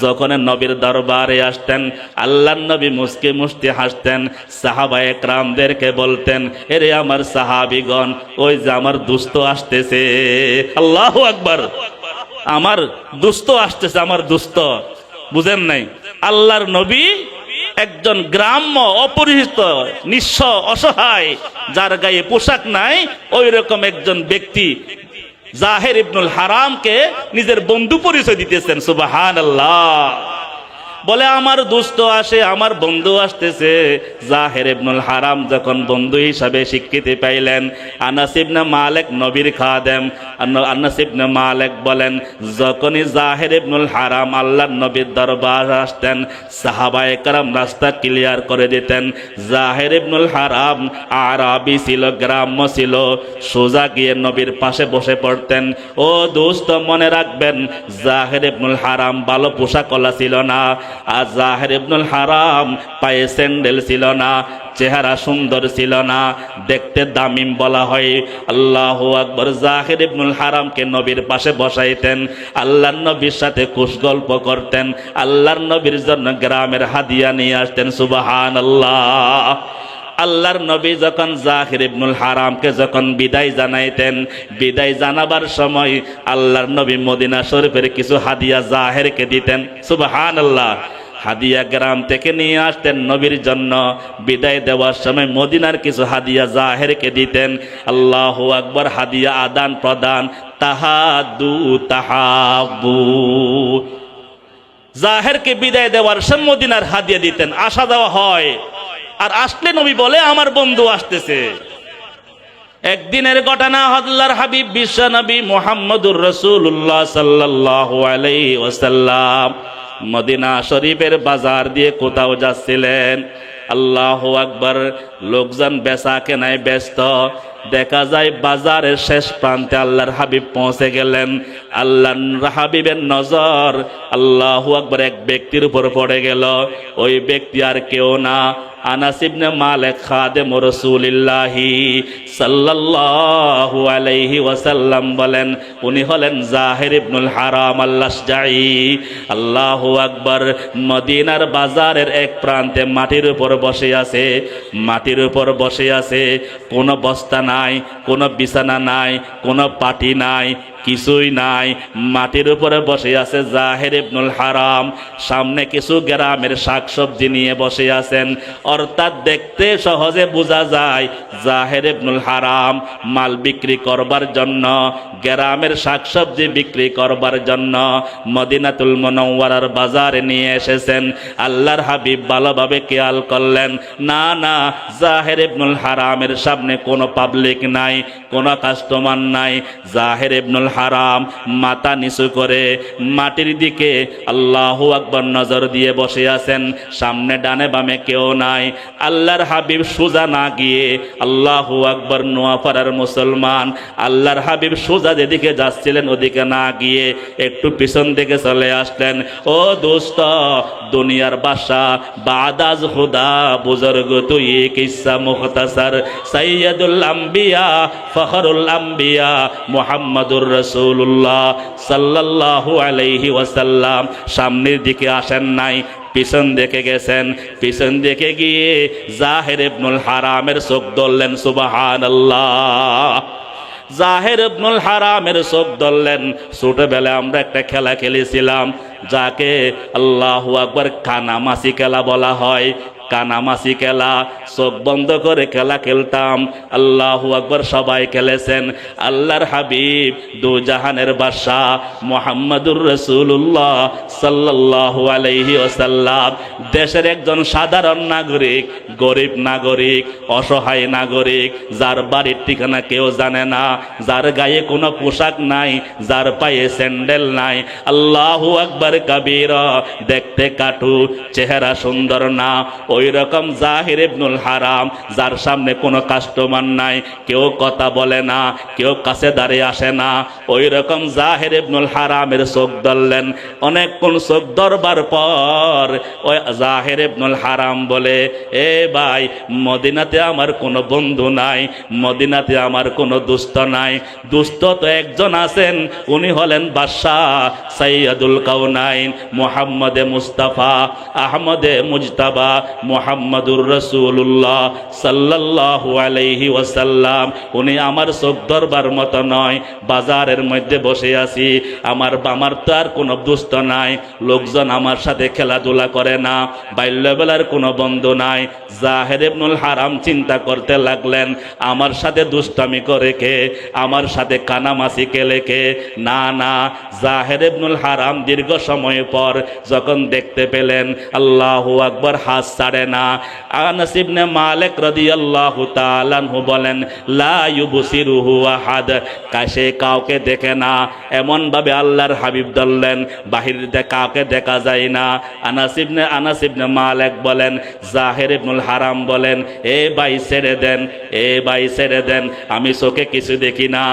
যখন নবীর দরবারে আসতেন, আল্লাহর নবী মুস্কি মুস্কি হাসতেন। সাহাবায়ে কেরামদেরকে বলতেন, এরে আমার সাহাবীগণ, ওই যে আমার দুস্থ আসতেছে। আল্লাহু আকবার। আমার দুস্থ আসতেছে, আমার দুস্থ। বুঝেন নাই? আল্লাহর নবী একজন গ্রাম্য, অপরিচিত, নিঃস্ব, অসহায়, যার গায়ে পোশাক নাই, ওই রকম একজন ব্যক্তি জাহের ইবনুল হারামকে নিজের বন্ধু পরিচয় দিতেছেন। সুবহানাল্লাহ। বলে, আমার দুস্থ আসে, আমার বন্ধু আসতেছে। জাহের ইবনুল হারাম যখন বন্ধু হিসাবে স্বীকৃতি পাইলেন, আনাস ইবনে মালিক নবীর খাদেম, আনাস ইবনে মালিক বলেন, যখনই জাহের ইবনুল হারাম আল্লাহর নবীর দরবারে আসতেন, সাহাবায়ে কেরাম রাস্তা ক্লিয়ার করে দিতেন। জাহের ইবনুল হারাম আরবি ছিল, গ্রাম্য ছিল, সোজা গিয়ে নবীর পাশে বসে পড়তেন। ও দোস্ত, মনে রাখবেন, জাহের ইবনুল হারাম ভালো পোশাকওয়ালা ছিল না, আর জাহের ইবনুল হারাম পায়ে স্যান্ডেল ছিল না, চেহারা সুন্দর ছিল না, দেখতে দামিম বলা হয়। আল্লাহু আকবার। জাহের ইবনুল হারামকে নবীর পাশে বসাইতেন, আল্লাহর নবীর সাথে খুশ গল্প করতেন, আল্লাহর নবীর জন্য গ্রামের হাদিয়া নিয়ে আসতেন। সুবহানাল্লাহ। আল্লাহর নবী যখন জাহির ইবনুল হারামকে যখন বিদায় জানাইতেন, বিদায় জানাবার সময় আল্লাহর নবী মদিনা শরীফের কিছু হাদিয়া জাহেরকে দিতেন। সুবহানাল্লাহ। হাদিয়া গ্রাম থেকে নিয়ে আসতেন নবীর জন্য। বিদায় দেওয়ার সময় মদিনার কিছু হাদিয়া জাহেরকে দিতেন। আল্লাহু আকবার। হাদিয়া আদান প্রদান, তাহাদু তাহাবু। জাহেরকে বিদায় দেওয়ার সময় মদিনার হাদিয়া দিতেন, আসা দেওয়া হয়। আর আসলে নবী বলে, আমার বন্ধু আসতেছে। একদিনের ঘটনা, আল্লাহর হাবিব বিশ্ব নবী মুহাম্মদুর রাসূলুল্লাহ সাল্লাল্লাহু আলাইহি ওয়াসাল্লাম মদিনা শরীফের বাজার দিয়ে কোথাও যাচ্ছিলেন। আল্লাহু আকবার। লোকজন বেচা কেনায় ব্যস্ত। দেখা যায় বাজারের শেষ প্রান্তে আল্লাহর হাবিব পৌঁছে গেলেন। আল্লাহর হাবিবের নজর আল্লাহু আকবার এক ব্যক্তির উপর পড়ে গেল। ওই ব্যক্তি আর কেউ না, আনাস ইবনে মালিক খাদেম রাসূলুল্লাহি সাল্লাল্লাহু আলাইহি ওয়াসাল্লাম বলেন, উনি হলেন জাহির ইবনুল হারাম আল আসজাই। আল্লাহু আকবার। মদিনার বাজারের এক প্রান্তে মাটির উপর বসে আছে, মাটির উপর বসে আছে। কোনো বস্তা নাই, কোনো বিছানা নাই, কোনো পাটি নাই, কিছুই নাই। মাটির উপরে বসে আছে জাহের ইবনুল হারাম, সামনে কিছু গ্রামের শাকসবজি নিয়ে বসে আছেন। অর্থাৎ দেখতে সহজে বোঝা যায় জাহের ইবনুল হারাম মাল বিক্রি করবার জন্য, গ্রামের শাকসবজি বিক্রি করবার জন্য মদিনাতুল মুনাওয়ারার বাজারে নিয়ে এসেছেন। আল্লাহর হাবিব ভালোভাবে খেয়াল করলেন, না না, জাহের ইবনুল হারামের সামনে কোনো পাবলিক নাই, কোনো কাস্টমার নাই। জাহের ইবনুল হারাম মাথা নিচু করে মাটির দিকে আল্লাহু আকবার নজর দিয়ে বসে আছেন। সামনে ডানে বামে কেউ নাই। আল্লাহর হাবিব সোজা না গিয়ে, আল্লাহু আকবার, নোয়াপাড়ার মুসলমান, আল্লাহর হাবিব সোজা যেদিকে যাচ্ছিলেন ওদিকে না গিয়ে একটু পিছন দিকে চলে আসলেন। ও দোস্ত, দুনিয়ার বাদশা বাদাজ খুদা বুজুর্গ তুই কিসা মুখতাসার সাইয়্যিদুল আম্বিয়া ফখরুল আম্বিয়া মুহাম্মাদুর রাসূলুল্লাহ সাল্লাল্লাহু আলাইহি ওয়াসাল্লাম সামনের দিকে আসেন নাই, পিছন দেখে গেছেন। পিছন দেখে গিয়ে জাহের ইবনুল হারামের চোখ ধরলেন। সুবহানাল্লাহ। জাহের ইবনুল হারামের চোখ ধরলেন। ছোটবেলায় আমরা একটা খেলা খেলেছিলাম যাকে আল্লাহু আকবার কানামাছি খেলা বলা হয়। কানামাছি খেলা, চোখ বন্ধ করে খেলা খেলতাম। আল্লাহু আকবার, সবাই খেলেছেন। আল্লাহর হাবিব দু জাহানের বাদশা মুহাম্মাদুর রাসূলুল্লাহ সাল্লাল্লাহু আলাইহি ওয়াসাল্লাম দেশের একজন সাধারণ নাগরিক, গরিব নাগরিক, অসহায় নাগরিক, যার বাড়ির ঠিকানা কেউ জানে না, যার গায়ে কোনো পোশাক নাই, যার পায়ে স্যান্ডেল নাই। আল্লাহু আকবার কাবীরা, দেখতে কাটু, চেহারা সুন্দর না, ওই রকম জাহির ইবনুল হারাম, যার সামনে কোনো কাস্টমার নাই, কেউ কথা বলে না, কেউ কাছে দাঁড়িয়ে আসে না, ওই রকম জাহির ইবনুল হারামের চোখ ধরলেন। অনেকক্ষণ চোখ ধরবার পর ওই জাহির ইবনুল হারাম বলে, এ ভাই, মদিনাতে আমার কোনো বন্ধু নাই, মদিনাতে আমার কোনো দুস্থ নাই। দুস্থ তো একজন আছেন, উনি হলেন বাদশাহ সাইয়্যিদুল কাউনাইন মুহাম্মদে মুস্তাফা আহমদে মুজতাবা মুহাম্মাদুর রাসূলুল্লাহ সাল্লাল্লাহু আলাইহি ওয়াসাল্লাম। উনি আমার চোখ ধরবার মতো নয়। বাজারের মধ্যে বসে আছি, আমার তো আর কোনো দুস্থ নাই, লোকজন আমার সাথে খেলাধুলা করে না, বাল্যবেলার কোনো বন্ধু নাই। জাহির ইবনুল হারাম চিন্তা করতে লাগলেন, আমার সাথে দুষ্টামি করে কে, আমার সাথে কানামাছি খেলে কে? না না, জাহির ইবনুল হারাম দীর্ঘ সময় পর যখন দেখতে পেলেন আল্লাহু আকবার, হাত ছাড়ে না। আনাস ইবনে মালিক রাদিয়াল্লাহু তাআলা আনহু বলেন, লা ইউবসিরুহু আহাদ, কাছে কাউকে দেখে না, এমন ভাবে আল্লাহর হাবিব ধরলেন, বাহিরে কাউকে দেখা যায় না। আনাস ইবনে মালিক বলেন, জাহির ইবনুল হারাম বলেন, এ ভাই ছেড়ে দেন, এ ভাই ছেড়ে দেন, আমি চোখে কিছু দেখি না।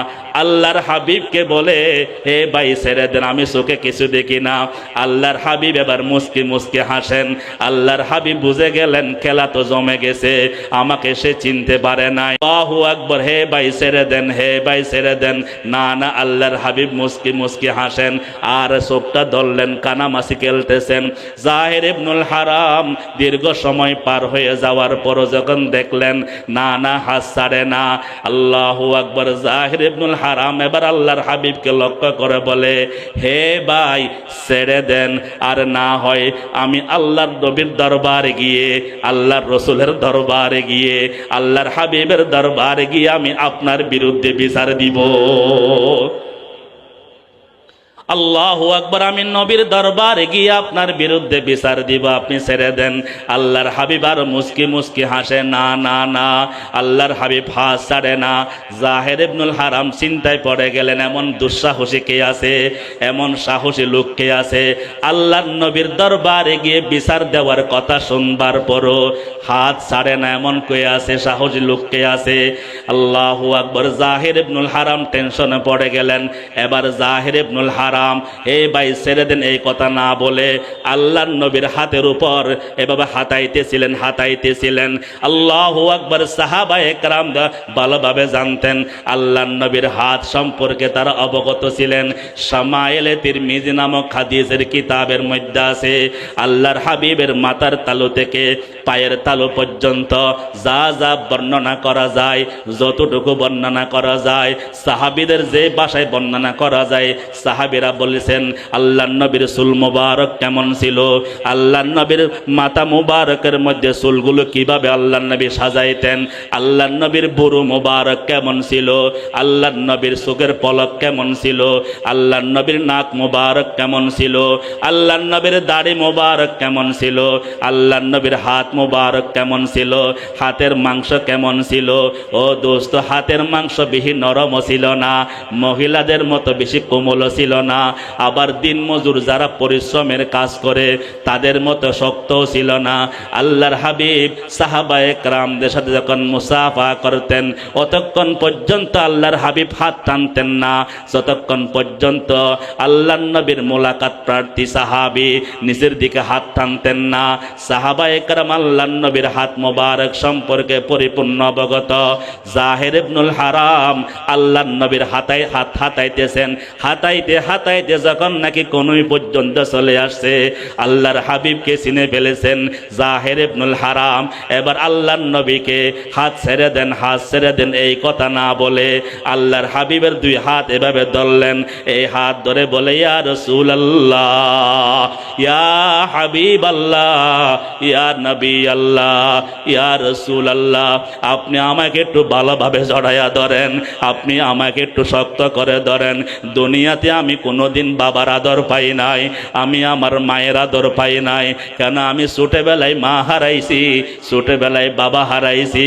আল্লাহর হাবিবকে বলে, হে ভাই ছেড়ে দেন, আমি চোখে কিছু দেখি না। আল্লাহর হাবিব এবার মুস্কি মুস্কি হাসেন। আল্লাহর হাবিব বুঝে গেলেন খেলা তো জমে গেছে, আমাকে সে চিনতে পারে নাই। আল্লাহু আকবার, হে ভাই ছেড়ে দেন, হে ভাই ছেড়ে দেন। না না, আল্লাহর হাবিব মুস্কি মুস্কি হাসেন আর চোখটা ধরলেন, কানামাছি খেলতেছেন। জাহির ইবনুল হারাম দীর্ঘ সময় পার হয়ে যাওয়ার পর যখন দেখলেন না না, হাত ছাড়ে না, আল্লাহু আকবার, জাহির ইবনুল হারাম এবার আল্লাহর হাবিবকে লক্ষ্য করে বলে, হে ভাই ছেড়ে দেন, আর না হয় আমি আল্লাহর নবীর দরবারে গিয়ে, আল্লাহর রসুলের দরবারে গিয়ে, আল্লাহর হাবিবের দরবারে গিয়ে আমি আপনার বিরুদ্ধে বিচার দিব। আল্লাহু আকবার, আমি নবীর দরবারে গিয়ে আপনার বিরুদ্ধে বিচার দিব, আপনি ছেড়ে দেন। আল্লাহর হাবিব আর মুস্কি মুস্কি হাসে, না না না, আল্লাহর হাবিব হাত ছাড়ে না। জাহির ইবনুল হারাম চিন্তায় পড়ে গেলেন, এমন দুঃসাহসী কে আছে, এমন সাহসী লোক কে আছে, আল্লাহর নবীর দরবারে গিয়ে বিচার দেওয়ার কথা শুনবার পরও হাত ছাড়ে না, এমন কে আছে, সাহসী লোক কে আছে? আল্লাহু আকবার, জাহির ইবনুল হারাম টেনশনে পড়ে গেলেন। এবার জাহির ইবনুল হারাম, এই ভাই ছেড়ে দেন, এই কথা না বলে আল্লাহর নবীর হাতের উপর এভাবে হাতাইতেছিলেন। আল্লাহু আকবার, সাহাবায়ে কেরাম ভালোভাবে জানতেন, আল্লাহর নবীর হাত সম্পর্কে তারা অবগত ছিলেন। শামায়েলে তিরমিজি নামক হাদিসের কিতাবের মধ্যে আছে, আল্লাহর হাবিবের মাথার তালু থেকে পায়ের তালু পর্যন্ত যা যা বর্ণনা করা যায়, যতটুকু বর্ণনা করা যায়, সাহাবীদের যে ভাষায় বর্ণনা করা যায়, সাহাবীরা বলেছেন আল্লাহর নবীর চুল মুবারক কেমন ছিল, আল্লাহর নবীর মাথা মুবারকের মধ্যে চুলগুলো কিভাবে আল্লাহর নবী সাজাইতেন, আল্লাহর নবীর বুরু মুবারক কেমন ছিল, আল্লাহর নবীর চোখের পলক কেমন ছিল, আল্লাহর নবীর নাক মুবারক কেমন ছিল, আল্লাহর নবীর দাড়ি মুবারক কেমন ছিল, আল্লাহর নবীর হাত মুবারক কেমন ছিল, হাতের মাংস কেমন ছিল। ও দোস্ত, হাতের মাংস বেশি নরম ছিল না, মহিলাদের মতো বেশি কোমল ছিল না, আবার দিন মজুর যারা পরিশ্রমের কাজ করে তাদের মতো শক্তও ছিল না। আল্লাহর হাবিব সাহাবায়ে কেরামদের সাথে যখন মুসাফা করতেন অতক্ষণ পর্যন্ত আল্লাহর হাবিব হাত টানতেন না, যতক্ষণ পর্যন্ত আল্লাহর নবীর মোলাকাত প্রার্থী সাহাবী নিজের দিকে হাত টানতেন না। সাহাবায়ে কেরাম আল্লাহর নবীর হাত মোবারক সম্পর্কে পরিপূর্ণ অবগত। জাহের ইবনুল হারাম আল্লাহর নবীর হাতায় হাত হাতাইতেছেন, হাতাইতে হাতাইতে যখন নাকি কোনই পর্যন্ত চলে আসছে, আল্লাহর হাবিবকে চিনে ফেলেছেন জাহের ইবনুল হারাম। এবার আল্লাহর নবীকে হাত ছেড়ে দেন, হাত ছেড়ে দেন এই কথা না বলে আল্লাহর হাবিবের দুই হাত এভাবে ধরলেন, এই হাত ধরে বলে ইয়া রাসূলুল্লাহ, ইয়া হাবিবাল্লাহ, ইয়া নবী আল্লাহ, ইয়া রাসূলুল্লাহ, আপনি আমাকে একটু ভালোভাবে জড়াইয়া ধরেন, আপনি আমাকে একটু শক্ত করে ধরেন। দুনিয়াতে আমি কোনোদিন বাবার আদর পাই নাই, আমি আমার মায়ের আদর পাই নাই, কেন আমি ছোটবেলায় মা হারাইছি, ছোটবেলায় বাবা হারাইছি,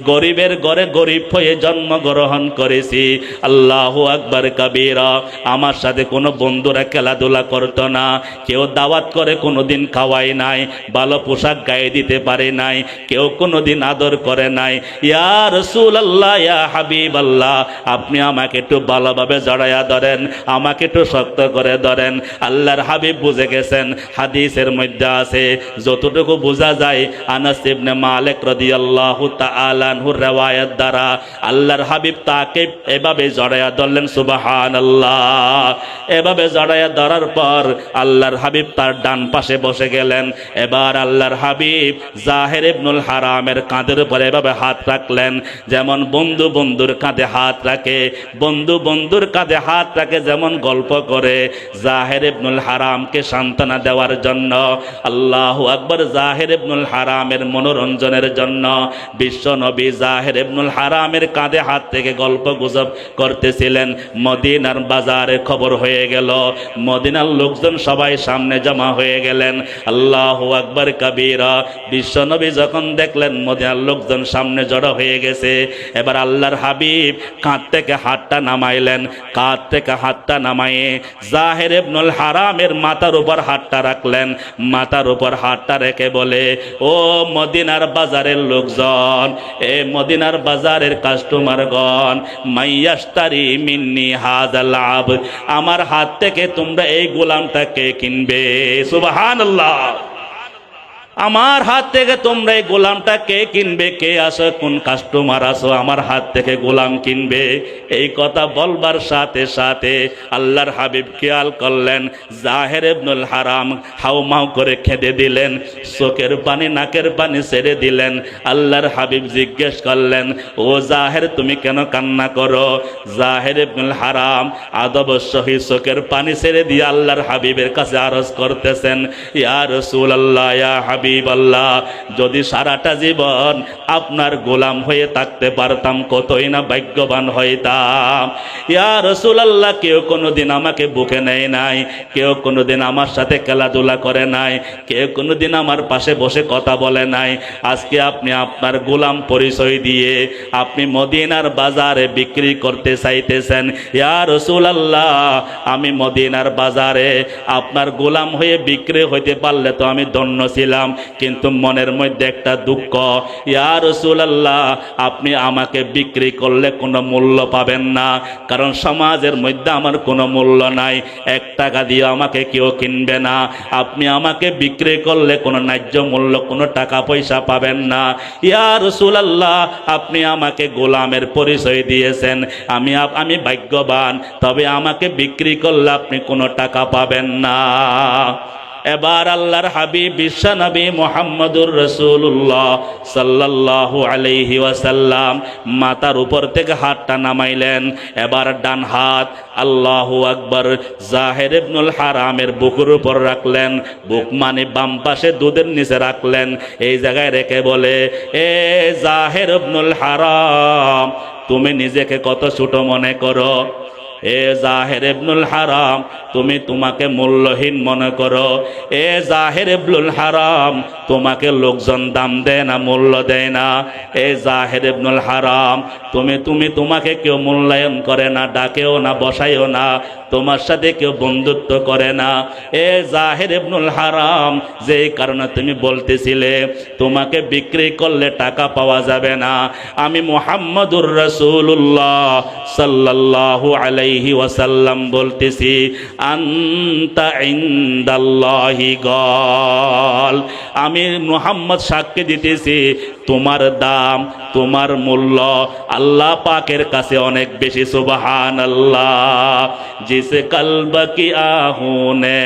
গরিবের ঘরে গরিব হয়ে জন্মগ্রহণ করেছি। আল্লাহু আকবার কাবীরা। আমার সাথে কোনো বন্ধুরা খেলাধুলা করতো না, কেউ দাওয়াত করে কোনোদিন খাওয়াই নাই, ভালো পোশাক গায়ে দিতে পারে নাই, কেউ কোনোদিন আদর করে নাই। ইয়া রাসূলুল্লাহ, ইয়া হাবিবাল্লাহ, আপনি আমাকে একটু ভালোভাবে জড়াইয়া ধরেন, আমাকে একটু শক্ত করে ধরেন। আল্লাহর হাবিব বুঝে গেছেন, হাদিসের মধ্যে আছে যতটুকু বোঝা যায় আনাস ইবনে মালিক রাদিয়াল্লাহু তাআলা আনহুর riwayat দ্বারা আল্লাহর হাবিব তাকে এভাবে জড়াইয়া ধরলেন। সুবহানাল্লাহ। এভাবে জড়াইয়া ধরার পর আল্লাহর হাবিব তার ডান পাশে বসে গেলেন। এবার আল্লাহর হাবিব জাহের ইবনুল হারামের কাঁধের উপরে এভাবে হাত রাখলেন, যেমন বন্ধু বন্ধুর কাঁধে হাত রাখে, বন্ধু বন্ধুর কাঁধে হাত রাখে যেমন গল্প করে, জাহের ইবনুল হারামকে সান্ত্বনা দেওয়ার জন্য, আল্লাহু আকবার, জাহের ইবনুল হারামের মনোরঞ্জনের জন্য বিশ্ব নবী জাহের ইবনুল হারামের কাঁধে হাত থেকে গল্প গুজব করতেছিলেন। মদিনার বাজারে খবর হয়ে গেল, মদিনার লোকজন সবাই সামনে জমা হয়ে গেলেন। আল্লাহু আকবার কাবীরা। বিশ্ব নবী যখন দেখলেন মদিনার লোকজন সামনে জড়ো হয়ে গেছে, এবার আল্লাহর হাবিব কাঁধ থেকে হাতটা নামাইলেন, কাঁধ থেকে হাতটা নামাইয়ে জাহের ইবনুল হারামের মাথার উপর হাতটা রাখলেন, মাথার উপর হাতটা রেখে বলে, ও মদিনার বাজারের লোকজন, এ মদিনার বাজারের কাস্টমারগণ, মাইয়াশতারি মিন্নি হাযাল আবদ, আমার হাত থেকে তোমরা এই গোলামটাকে কিনবে। সুবহানাল্লাহ। আমার হাত থেকে তোমরা এই গোলামটা কে কিনবে? কে আসো, কোন কাস্টমার আসো আমার হাত থেকে গোলাম কিনবে? এই কথা বলবার সাথে সাথে আল্লাহর হাবিব খেয়াল করলেন জাহের ইবনুল হারাম হাউমাউ করে কেঁদে দিলেন, চোখের পানি নাকের পানি ছেড়ে দিলেন। আল্লাহর হাবিব জিজ্ঞেস করলেন, ও জাহের তুমি কেন কান্না করো? জাহের ইবনুল হারাম আদব সহিত চোখের পানি ছেড়ে দিয়ে আল্লাহর হাবিবের কাছে আরজ করতেছেন, ইয়া রাসূলুল্লাহ, ইয়া হাবিবাল্লাহ, যদি সারাটা জীবন আপনার গোলাম হয়ে থাকতে পারতাম কতই না ভাগ্যবান হইতাম। ইয়া রাসূলুল্লাহ, কেউ কোনোদিন আমাকে বুকে নেয় নাই, কেউ কোনোদিন আমার সাথে খেলাধুলা করে নাই, কেউ কোনোদিন আমার পাশে বসে কথা বলে নাই। আজকে আপনি আপনার গোলাম পরিচয় দিয়ে আপনি মদিনার বাজারে বিক্রি করতে চাইতেছেন। ইয়া রাসূলুল্লাহ, আমি মদিনার বাজারে আপনার গোলাম হয়ে বিক্রি হইতে পারলে তো আমি ধন্য ছিলাম, কিন্তু মনের মধ্যে একটা দুঃখ। ইয়া রাসূলুল্লাহ, আপনি আমাকে বিক্রি করলে কোনো মূল্য পাবেন না, কারণ সমাজের মধ্যে আমার কোনো মূল্য নাই, 1 টাকা দিয়ে আমাকে কেউ কিনবে না। আপনি আমাকে বিক্রি করলে কোনো ন্যায্য মূল্য, কোনো টাকা পয়সা পাবেন না। ইয়া রাসূলুল্লাহ, আপনি আমাকে গোলামের পরিচয় দিয়েছেন, আমি ভাগ্যবান, তবে আমাকে বিক্রি করলে আপনি কোনো টাকা পাবেন না। এবার আল্লাহর হাবিব বিশ্বনবী মুহাম্মদুর রাসূলুল্লাহ সাল্লাল্লাহু আলাইহি ওয়াসাল্লাম মাথার উপর থেকে হাতটা নামাইলেন। এবার ডান হাত আল্লাহু আকবার জাহের ইবনুল হারামের বুকের উপর রাখলেন, বুক মানে বাম পাশে দুধের নিচে রাখলেন। এই জায়গায় রেখে বলে, এ জাহের ইবনুল হারাম, তুমি নিজেকে কত ছোট মনে করো। এ জাহের ইবনুল হারাম, তুমি তোমাকে মূল্যহীন মনে করো। এ জাহের ইবনুল হারাম, তোমাকে লোকজন দাম দেয় না, মূল্য দেয় না। এ জাহের ইবনুল হারাম, তুমি তোমাকে কেউ মূল্যায়ন করে না, ডাকেও না, বসাইও না, তোমার সাথে কেউ বন্ধুত্ব করে না। এ জাহের ইবনুল হারাম, যেই কারণে তুমি বলতেছিলে তোমাকে বিক্রি করলে টাকা পাওয়া যাবে না, আমি মুহাম্মদুর রাসূলুল্লাহ সাল্লাল্লাহু আলাইহি ওয়াসাল্লাম বলতেছি, আনতা ইনদাল্লাহি গাল, আমি মুহাম্মদ সাক্ষী দিতেছি তোমার দাম, তোমার মূল্য আল্লাহ পাকের কাছে অনেক বেশি। সুবহানাল্লাহ। जिस कल्ब की आहूं ने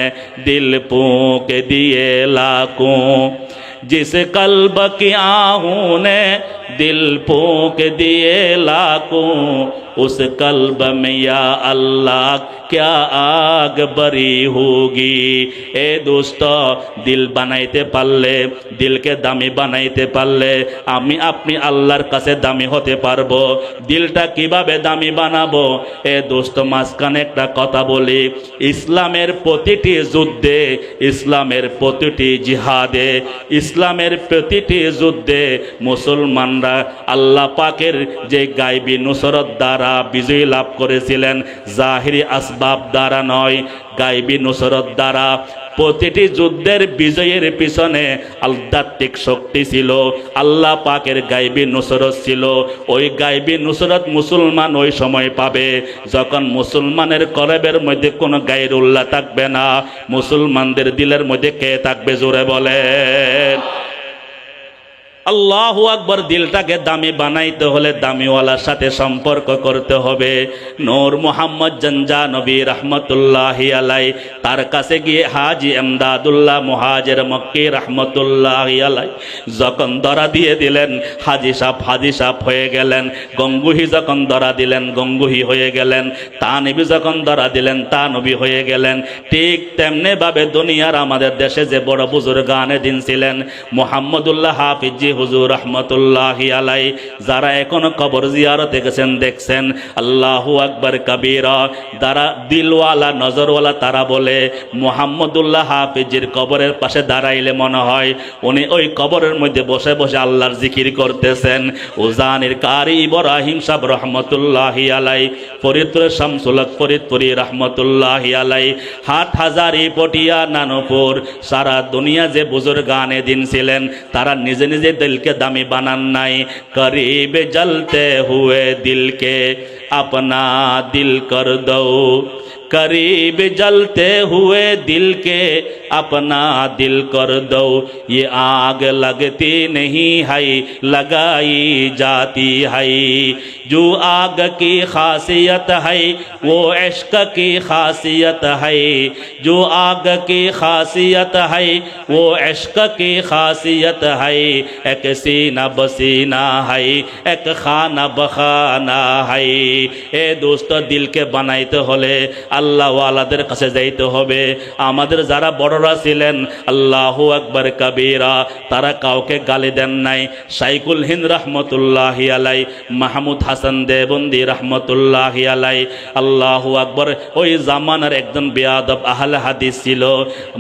दिल फूंक दिए लाखों, जिस कल्ब की आहूं ने दिल फूंक दिए लाखों, उस कल्ब में या अल्लाह क्या आग बरी होगी। ए दोस्तों, दिल बनाइते पारले, दिलके दामी बनाइते पारले आमी अपनी आल्लाहर काছে दामी होते पारबो। दिलटा কিভাবে দামি বানাবো? এ দোস্ত, মাঝখানে একটা কথা বলি, ইসলামের প্রতিটি যুদ্ধে, ইসলামের প্রতিটি জিহাদে, ইসলামের প্রতিটি যুদ্ধে মুসলমানরা আল্লাহ পাকের যে গায়বী নুসরত দ্বারা বিজয় লাভ করেছিলেন, জাহিরি আসবাব দ্বারা নয়, গায়বী নুসরত দ্বারা। প্রতিটি যুদ্ধের বিজয়ের পিছনে আধ্যাত্মিক শক্তি ছিল, আল্লাহ পাকের গায়বী নুসরত ছিল। ওই গায়বী নুসরত মুসলমান ওই সময় পাবে যখন মুসলমানের কলবের মধ্যে কোনো গায়রুল্লাহ থাকবে না। মুসলমানদের দিলের মধ্যে কে থাকবে? জোরে বলেন আল্লাহু আকবার। দিলটাকে দামি বানাইতে হলে দামিওয়ালার সাথে সম্পর্ক করতে হবে। নূর মুহাম্মদ জানজানবী রহমতুল্লাহি আলাই, তার কাছে গিয়ে হাজি এমদাদুল্লাহ মুহাজির মক্কি রহমতুল্লাহি আলাই যখন ধরা দিয়ে দিলেন, হাজি সাপ হয়ে গেলেন। গঙ্গুহি যখন ধরা দিলেন, গঙ্গুহি হয়ে গেলেন। তানবী যখন ধরা দিলেন, তানবী হয়ে গেলেন। ঠিক তেমনি ভাবে দুনিয়ার আমাদের দেশে যে বড় বুজুর্গানে দিন ছিলেন, মুহাম্মদুল্লাহ হাফিজি হুজুর রহমতুল্লাহি আলাই, যারা এখনো কবর জিয়ারতে গেছেন, দেখছেন আল্লাহু আকবার কাবীরা, যারা দিলওয়ালা নজরওয়ালা, তারা বলে মুহাম্মদুল্লাহ হাফিজির কবরের পাশে দাঁড়াইলে মনে হয় উনি ওই কবরের মধ্যে বসে বসে আল্লাহর জিকির করতেছেন। উজানির কারি ইব্রাহিম সাহেব রহমতুল্লাহি আলাই, ফরিদপুরের শামসুল হক ফরিদপুরি রহমতুল্লাহি আলাই, হাটহাজারি পটিয়া নানুপুর, সারা দুনিয়া যে বুজুর্গানে দিন ছিলেন, তারা নিজে নিজে दिल के दामी बनान नाई। करीब जलते हुए दिल के अपना दिल कर दो, करीब जलते हुए दिल के अपना दिल कर दो। ये आग लगती नहीं है, लगाई जाती है। जो आग की खासियत है वो इश्क की खासियत है, जो आग की खासियत है वो इश्क की खासियत है। एक सीना बसीना है, एक खाना बखाना है। ए दोस्तों, दिल के बनाइते होले আল্লাহ ওয়ালাদের কাছে যাইতে হবে। আমাদের যারা বড়রা ছিলেন, আল্লাহু আকবার কাবীরা, তারা কাউকে গালি দেন নাই। শাইখুল হিন্দ রহমতুল্লাহি আলাই, মাহমুদ হাসান দেবন্দি রহমতুল্লাহি আলাই, আল্লাহু আকবার, ওই জামানার একজন বেয়াদব আহলে হাদিস ছিল।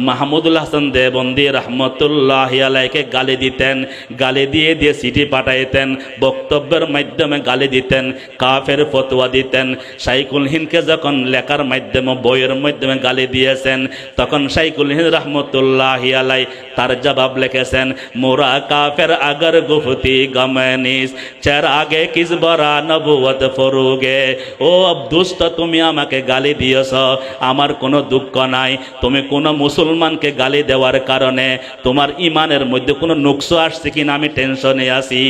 মাহমুদুল হাসান দেবন্দি রহমতুল্লাহি আলাইকে গালি দিতেন, গালি দিয়ে দিয়ে চিঠি পাঠাইতেন, বক্তব্যের মাধ্যমে গালি দিতেন, কাফের ফতোয়া দিতেন। শাইখুল হিন্দকে যখন লেখার মাধ্যমে, বইয়ের মাধ্যমে গালি দিয়েছেন, তখন শাইখুল হিন্দ রহমতুল্লাহি আলাই তার জবাব লিখেছেন, মোরা কাফের আগর গুফতি গমনিস চার আগে কিস বরা নবুয়ত ফরুগে। ও দুষ্ট, তুমি আমাকে গালি দিয়েছ, আমার কোনো দুঃখ নাই। তুমি কোনো মুসলমানকে গালি দেওয়ার কারণে তোমার ইমানের মধ্যে কোনো নুকস আসছে কিনা আমি টেনশনে আছি।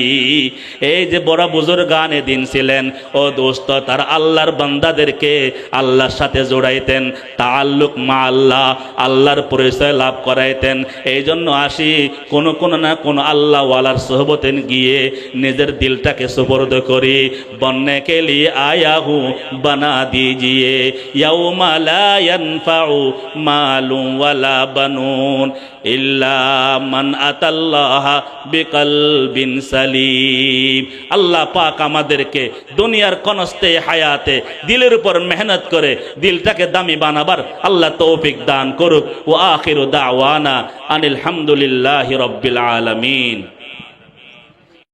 এই যে বড় বুজুর্গানে দিন ছিলেন, ও দোস্ত, তার আল্লাহর বান্দাদেরকে আল্লাহর সাথে জোড়াইতেন, তাআল্লুক মা আল্লাহ, আল্লাহর পরিচয় লাভ করাইতেন। এই জন্য আসি কোনো না কোনো আল্লাহওয়ালার সোহবতে গিয়ে নিজের দিলটাকে সুপর্দ করি। বন্নে কে লিয়ে আয়া হুঁ বানা দিজিয়ে ইয়াউমা লা ইয়ানফাউ মালুন ওয়ালা বানুন ইল্লা মান আতাল্লাহা বিকলবিন সালিম। আল্লাহ পাক আমাদেরকে দুনিয়ার কনস্তে হায়াতে দিলের উপর মেহনত করে দিলটাকে দামি বানাবার আল্লাহ তৌফিক দান করুক। ওয়া আখিরু দাওয়ানা আনিল হামদুলিল্লাহি রাব্বিল আলামিন।